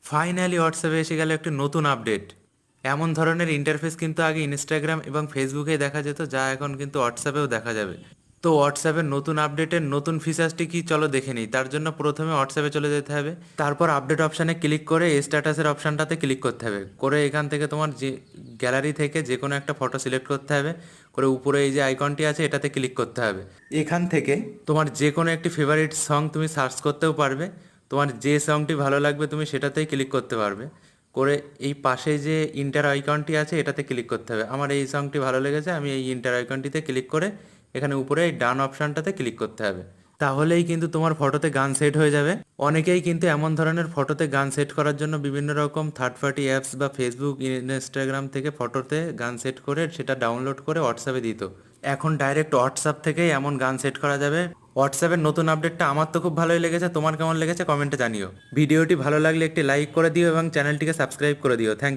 Finally হোয়াটসঅ্যাপে এসে গেল একটি নতুন আপডেট। এমন ধরনের ইন্টারফেস কিন্তু আগে ইনস্টাগ্রাম এবং ফেসবুকে দেখা যেত, যা এখন কিন্তু হোয়াটসঅ্যাপেও দেখা যাবে। তো হোয়াটসঅ্যাপের নতুন আপডেটের নতুন ফিচার্সটি কি চলো দেখে নিই। তার জন্য প্রথমে হোয়াটসঅ্যাপে চলে যেতে হবে, তারপর আপডেট অপশানে ক্লিক করে স্ট্যাটাসের অপশানটাতে ক্লিক করতে হবে। করে এখান থেকে তোমার যে গ্যালারি থেকে যে কোনো একটা ফটো সিলেক্ট করতে হবে, করে উপরে এই যে আইকনটি আছে এটাতে ক্লিক করতে হবে। এখান থেকে তোমার যে কোনো একটি ফেভারিট সং তুমি সার্চ করতেও পারবে। তোমার যে সংটি ভালো লাগবে তুমি সেটাতেই ক্লিক করতে পারবে। করে এই পাশে যে ইন্টার আইকনটি আছে এটাতে ক্লিক করতে হবে। আমার এই সংটি ভালো লেগেছে, আমি এই ইন্টার আইকনটিতে ক্লিক করে এখানে উপরে এই ডান অপশানটাতে ক্লিক করতে হবে। তাহলেই কিন্তু তোমার ফটোতে গান সেট হয়ে যাবে। অনেকেই কিন্তু এমন ধরনের ফটোতে গান সেট করার জন্য বিভিন্ন রকম থার্ড পার্টি অ্যাপস বা ফেসবুক, ইনস্টাগ্রাম থেকে ফটোতে গান সেট করে সেটা ডাউনলোড করে হোয়াটসঅ্যাপে দিত। এখন ডাইরেক্ট হোয়াটসঅ্যাপ থেকেই এমন গান সেট করা যাবে। হোয়াটসঅ্যাপের নতুন আপডেটটা আমার তো খুব ভালোই লেগেছে, তোমার কেমন লেগেছে কমেন্টে জানিও। ভিডিওটি ভালো লাগলে একটি লাইক করে দিও এবং চ্যানেলটিকে সাবস্ক্রাইব করে দিও। থ্যাংক